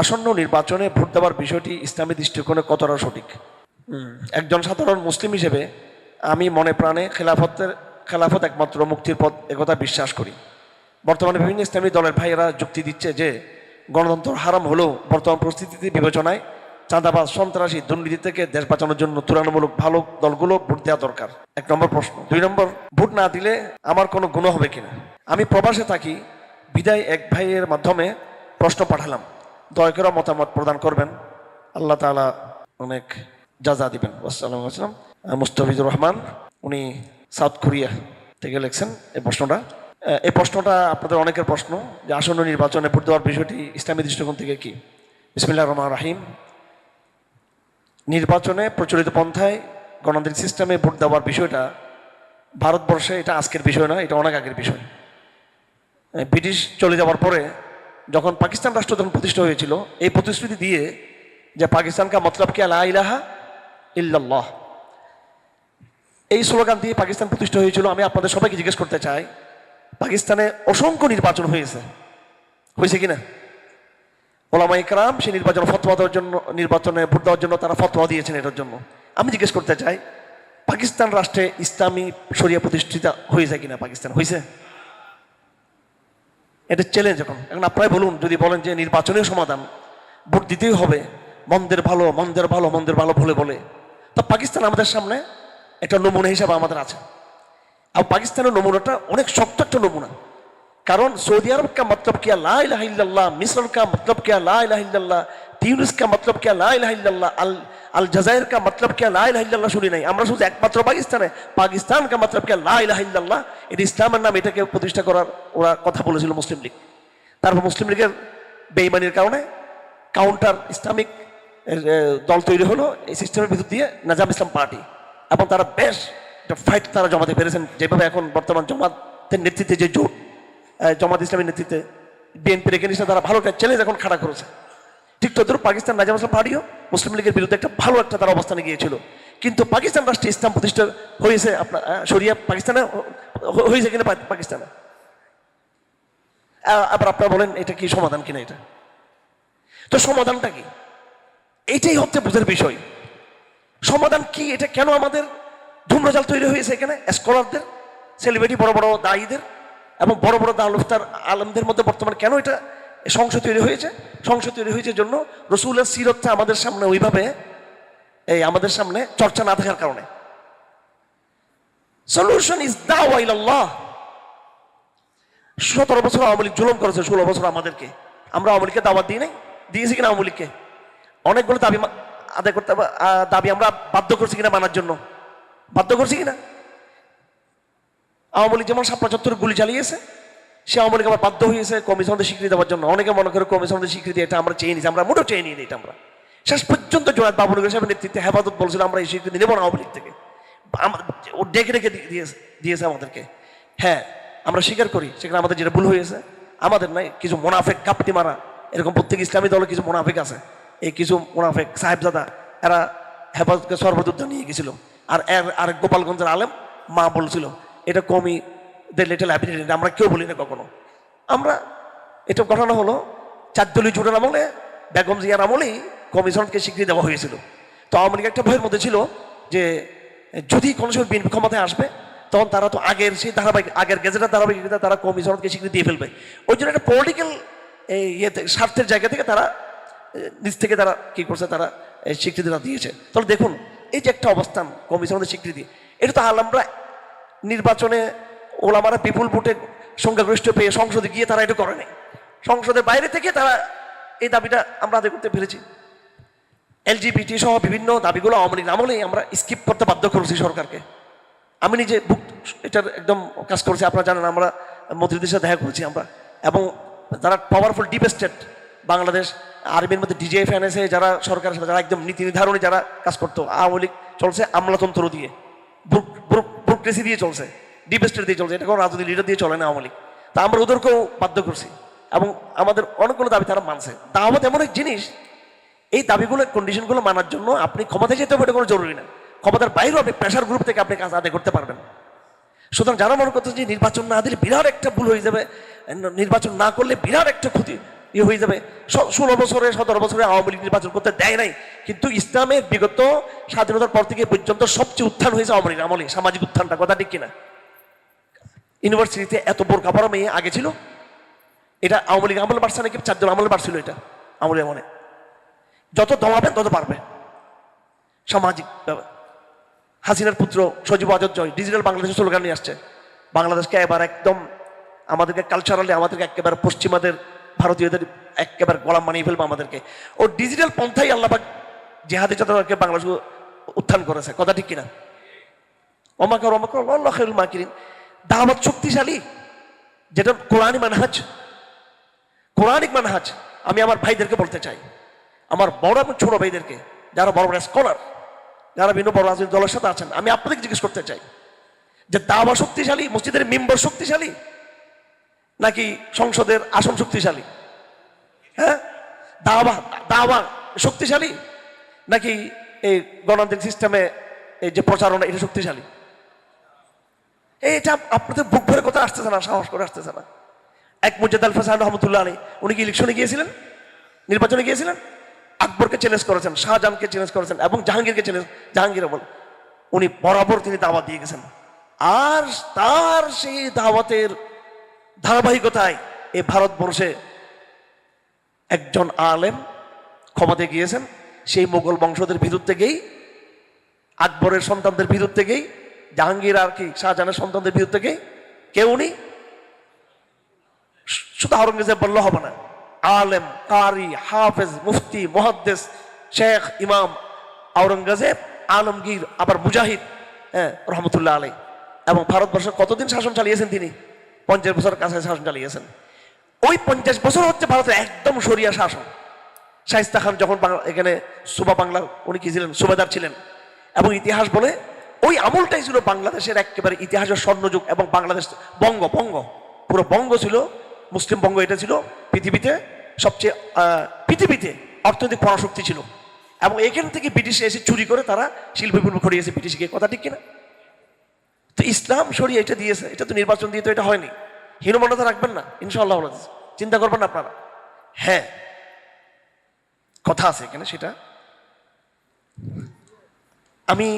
আসন্ন নির্বাচনে ভোট দেওয়ার বিষয়টি ইসলামী দৃষ্টিকোণে কতটা সঠিক? একজন সাধারণ মুসলিম হিসেবে আমি মনে প্রাণে খেলাফত একমাত্র মুক্তির পথ একথা বিশ্বাস করি। বর্তমানে বিভিন্ন ইসলামী দলের ভাইয়েরা যুক্তি দিচ্ছে যে গণতন্ত্র হারাম হলেও বর্তমান পরিস্থিতি বিবেচনায় চাঁদাবাজ, সন্ত্রাসী, দুর্নীতি থেকে দেশ বাঁচানোর জন্য তুলনামূলক ভালো দলগুলো ভোট দেওয়া দরকার। 1 নম্বর প্রশ্ন। 2 নম্বর, ভোট না দিলে আমার কোনো গুণ হবে কিনা? আমি প্রবাসে থাকি বিদায় এক ভাইয়ের মাধ্যমে প্রশ্ন পাঠালাম, দয়া করে মতামত প্রদান করবেন, আল্লাহ তাআলা অনেক জাযা দিবেন। আসসালামু আলাইকুম। মুস্তাফিজুর রহমান, উনি সাউথ কোরিয়া থেকে লিখছেন এই প্রশ্নটা আপনাদের অনেকের প্রশ্ন যে আসন্ন নির্বাচনে ভোট দেওয়ার বিষয়টি ইসলামী দৃষ্টিকোণ থেকে কি। বিসমিল্লাহির রহমানির রহিম। নির্বাচনে প্রচলিত পন্থায় গণতান্ত্রিক সিস্টেমে ভোট দেওয়ার বিষয়টা ভারতবর্ষে এটা আজকের বিষয় না, এটা অনেক আগের বিষয়। ব্রিটিশ চলে যাওয়ার পরে যখন পাকিস্তান রাষ্ট্র যখন প্রতিষ্ঠা হয়েছিল, এই প্রতিশ্রুতি দিয়ে যে পাকিস্তান কা মতলব কি লা ইলাহা ইল্লাল্লাহ, এই স্লোগান দিয়ে পাকিস্তান প্রতিষ্ঠা হয়েছিল। আমি আপনাদের সবাইকে জিজ্ঞেস করতে চাই, পাকিস্তানে অসংখ্য নির্বাচন হয়েছে কিনা? ওলামা ইকরাম সেই নির্বাচনে ভোট দেওয়ার জন্য তারা ফতোয়া দিয়েছেন এটার জন্য। আমি জিজ্ঞেস করতে চাই, পাকিস্তান রাষ্ট্রে ইসলামী শরিয়া প্রতিষ্ঠিত হয়েছে কিনা? পাকিস্তান হয়েছে? এটা চ্যালেঞ্জ। এখন আপনারাই বলুন, যদি বলেন যে নির্বাচনের সমাধান ভোট দিতেই হবে, মন্দের ভালো বলে, তো পাকিস্তান আমাদের সামনে একটা নমুনা হিসাবে আমাদের আছে। আর পাকিস্তানের নমুনাটা অনেক শক্ত একটা নমুনা। কারণ সৌদি আরব কা মতলব কিয়া লা ইলাহা ইল্লাল্লাহ, মিসর কা মতলব কিয়া লা ইলাহা ইল্লাল্লাহ, তিউনিস কা মতলব কিয়া লা ইলাহা ইল্লাল্লাহ, আল জাজাইর কা মতলব কিয়া লা ইলাহা ইল্লাল্লাহ শুনি নাই। আমরা শুধু একমাত্র পাকিস্তান কা মতলব কিয়া লা ইলাহা ইল্লাল্লাহ, এটা ইসলামের নাম, এটাকে প্রতিষ্ঠা করার ওরা কথা বলেছিল মুসলিম লীগ। তারপর মুসলিম লীগের বেঈমানির কারণে কাউন্টার ইসলামিক দল তৈরি হলো এই সিস্টেমের ভিতর দিয়ে, নাজাম ইসলাম পার্টি, এবং তারা বেশ একটা ফাইট তারা জমাতে পেরেছেন। যেভাবে এখন বর্তমান জামাতের নেতৃত্বে যে জোট, জামাত ইসলামের নেতৃত্বে বিএনপির এগেইনস্টে তারা ভালো একটা চ্যালেঞ্জ এখন খাড়া করেছে। ঠিক তদ্রুপ পাকিস্তান নাজাম ইসলাম পার্টিও মুসলিম লীগের বিরুদ্ধে একটা ভালো একটা তারা অবস্থানে গিয়েছিল। কিন্তু পাকিস্তান রাষ্ট্রে ইসলাম প্রতিষ্ঠা হয়েছে, আপনার শরিয়া পাকিস্তানে হয়েছে কিনা? পাকিস্তানে। আবার আপনারা বলেন এটা কি সমাধান কিনা? এটা তো সমাধানটা কি? এইটাই হচ্ছে বুঝার বিষয়। সমাধান কি? এটা কেন আমাদের ধূম্রজাল তৈরি হয়েছে এখানে স্কলারদের, সেলিব্রিটি, বড় বড় দায়ীদের এবং বড় বড় দাওলফতার আলমদের মধ্যে বর্তমানে কেন এটা সংশয় তৈরি হয়েছে? সংশয় তৈরি হয়েছে জন্য রাসূলের সিরতটা আমাদের সামনে ওইভাবে আমাদের সামনে চর্চা না থাকার কারণে। সলিউশন ইজ দাওয়া ইলাল্লাহ। 17 বছর আওয়ামী লীগ জুলুম করেছে, 16 বছর আমাদেরকে। আমরা আওয়ামী লীগকে দাওয়াত দিই নাই? দিয়েছি কিনা? আওয়ামী লীগকে অনেকগুলো দাবি আদায় করতে, দাবি আমরা বাধ্য করছি কিনা মানার জন্য? বাধ্য করছি কিনা? আওয়ামী লীগ যেমন ৭৫ গুলি চালিয়েছে, সে আওয়ামী লীগ আবার বাধ্য হয়েছে কমিশনদের স্বীকৃতি দেওয়ার জন্য। অনেকে মনে করে কমিশনদের স্বীকৃতি এটা আমরা চেয়ে নিয়েছি, আমরা মোটেও চেয়ে নিই এটা। আমরা শেষ পর্যন্ত জোনায়েদ বাবুনগর সাহেবের নেতৃত্বে হেফাজত বলছিল আমরা এই স্বীকৃতি নেব না আওয়ামী লীগ থেকে। ও ডেকে দিয়েছে আমাদেরকে। হ্যাঁ, আমরা স্বীকার করি সেখানে আমাদের যেটা ভুল হয়েছে। আমাদের নাই কিছু মোনাফেক কাপটি মারা, এরকম প্রত্যেক ইসলামী দলে কিছু মোনাফেক আছে। এই কিছু মোনাফেক সাহেবজাদা এরা হেফাজতকে সর্বদুদ্ধ নিয়ে গেছিল। আর আরেক গোপালগঞ্জের আলেম মা বলছিল এটা কমিদের লিটল হ্যাবিটেট, আমরা কেউ বলি না কখনো। আমরা এটা ঘটনা হলো 4 দলীয় জোটের আমলে, বেগম জিয়ার আমলেই কমিশনকে স্বীকৃতি দেওয়া হয়েছিল। তো আওয়ামী লীগ একটা ভয়ের মধ্যে ছিল যে যদি কোনো সময় বিএনপি ক্ষমতায় আসবে তখন তারা তো আগের গেজেটের ধারাবাহিকতা তারা কমিশনকে স্বীকৃতি দিয়ে ফেলবে। ওই জন্য একটা পলিটিক্যাল স্বার্থের জায়গা থেকে তারা নিজ থেকে তারা কি করছে, তারা স্বীকৃতিটা দিয়েছে। তাহলে দেখুন এই যে একটা অবস্থান কমিশনের স্বীকৃতি, এটা তো আমরা নির্বাচনে ওলামারা বিপুল ভোটে সংখ্যাগরিষ্ঠ পেয়ে সংসদে গিয়ে তারা এটা করে নাই। সংসদের বাইরে থেকে তারা এই দাবিটা আমরা আদায় করতে পেরেছি। এলজিবিটি সহ বিভিন্ন দাবিগুলো আওয়ামী লীগ আমলেই আমরা স্কিপ করতে বাধ্য করেছি সরকারকে। আমি নিজে এটার একদম কাজ করেছি, আপনারা জানেন। আমরা মন্ত্রীদের সাথে দেখা করেছি আমরা, এবং যারা পাওয়ারফুল ডিপ স্টেট বাংলাদেশ আর্মির মধ্যে ডিজিএফ এনএসএ যারা সরকারের সাথে যারা একদম নীতি নির্ধারণী যারা কাজ করতো, আওয়ামী লীগ চলছে আমলাতন্ত্র দিয়ে, ব্যুরোক্রেসি দিয়ে চলছে, ডিপ স্টেট দিয়ে চলছে। এটা কোনো রাজনৈতিক লিডার দিয়ে চলে না আওয়ামী লীগ। তা আমরা ওদেরকেও বাধ্য করছি এবং আমাদের অনেকগুলো দাবি তারা মানছে। দাওয়াত এমন এক জিনিস, এই দাবিগুলো কন্ডিশনগুলো মানার জন্য আপনি ক্ষমতায় যেতে হবে এটা কোনো জরুরি না। ক্ষমতার বাইরেও আপনি প্রেশার গ্রুপ থেকে আপনি কাজ আদায় করতে পারবেন। সুতরাং যারা মনে করতেছে যে নির্বাচন না দিলে বিরাট একটা ভুল হয়ে যাবে, নির্বাচন না করলে বিরাট একটা ক্ষতি, হয়ে যাবে। 16 বছরে 17 বছরে আওয়ামী লীগ নির্বাচন করতে দেয় নাই, কিন্তু ইসলামের বিগত স্বাধীনতার পর থেকে পর্যন্ত সবচেয়ে উত্থান হয়েছে আওয়ামী লীগ আমলে, সামাজিক উত্থানটা, কথা ঠিক কিনা? ইউনিভার্সিটিতে এত বোরকা পরা মেয়ে আগে ছিল, এটা আওয়ামী লীগ আমলে বাড়ছে নাকি 4 জন আমলে বাড়ছিল? এটা আমলে মনে যত দমাবেন তত পারবে। সামাজিক হাসিনার পুত্র সজীব ওয়াজেদ জয় ডিজিটাল বাংলাদেশের স্লোগান নিয়ে আসছে, বাংলাদেশকে এবার একদম আমাদেরকে কালচারালি আমাদেরকে একেবারে পশ্চিমাদের ভারতীয়দের একেবারে গোলাম বানিয়ে ফেলবে আমাদেরকে। ও ডিজিটাল পন্থাই আল্লাহবাক জেহাদি চাতাকে বাংলাদেশ উত্থান করেছে, কথা ঠিক কিনা? অমাকর অমাকর আল্লাহ খায়রুল মাকিরিন। দাওয়াত শক্তিশালী, যেটা কোরআনী মানহাজ, কোরআনিক মানহাজ। আমি আমার ভাইদেরকে বলতে চাই, আমার বড় এবং ছোট ভাইদেরকে, যারা বড় বড় স্কলার, যারা বিভিন্ন বড় রাজনৈতিক দলের সাথে আছেন, আমি আপনাদেরকে জিজ্ঞেস করতে চাই যে দাওয়া শক্তিশালী, মসজিদের মেম্বার শক্তিশালী, নাকি সংসদের আসন শক্তিশালী? হ্যাঁ, দাওয়া দাওয়া শক্তিশালী, নাকি এই গণতান্ত্রিক সিস্টেমে এই যে প্রচারণা এটা শক্তিশালী? এটা আপনাদের বুক ভরে কথা আসতেছে না, সাহস করে আসতেছে না। এক মুজাদ আল ফাসান রহমতুল্লাহ আলী, উনি কি ইলেকশনে গিয়েছিলেন, নির্বাচনে গিয়েছিলেন, আকবরকে চ্যালেঞ্জ করেছেন, শাহজাহানকে চ্যালেঞ্জ করেছেন এবং জাহাঙ্গীরকে চ্যালেঞ্জ, জাহাঙ্গীর বল উনি বরাবর তিনি দাওয়াত দিয়ে গেছেন। আর তার সেই দাওয়াতের ধারাবাহিকতায় এই ভারতবর্ষে একজন আলেম ক্ষমতাতে গিয়েছেন, সেই মোগল বংশদের ভিতর থেকেই, আকবরের সন্তানদের ভিতর থেকেই, জাহাঙ্গীর আর কি শাহজাহানের সন্তানদের ভিতর থেকেই, কেউ উনি শুধু আওরঙ্গজেব বললে হবে না, আলেম, কারি, হাফেজ, মুফতি, মুহাদ্দিস, শেখ, ইমাম আওরঙ্গজেব, আলমগীর, আবার মুজাহিদ, হ্যাঁ, রহমতুল্লাহ আলাই। এবং ভারতবর্ষে কতদিন শাসন চালিয়েছেন তিনি? 50 বছরের কাছে শাসন চালিয়েছেন। ওই 50 বছর হচ্ছে ভারতের একদম সরিয়া শাসন। শায়েস্তা খান যখন এখানে সুবা বাংলার উনি কি ছিলেন, সুবেদার ছিলেন, এবং ইতিহাস বলে ওই আমলটাই ছিল বাংলাদেশের একেবারে ইতিহাসের স্বর্ণযুগ। এবং বাংলাদেশ বঙ্গ, পুরো বঙ্গ ছিল মুসলিম বঙ্গ, এটা ছিল পৃথিবীতে সবচেয়ে পৃথিবীতে অর্থনৈতিক পরাশক্তি ছিল। এবং এখান থেকে ব্রিটিশ এসে চুরি করে তারা শিল্প বিপ্লব ঘটিয়েছে ব্রিটিশকে, কথা ঠিক কিনা? তো ইসলাম শরিয়া এটা দিয়েছে, এটা তো নির্বাচন দিয়ে তো এটা হয়নি। হীনমন্যতা রাখবেন না, ইনশাআল্লাহ চিন্তা করবেন না আপনারা। হ্যাঁ, কথা আছে এখানে, সেটা আমি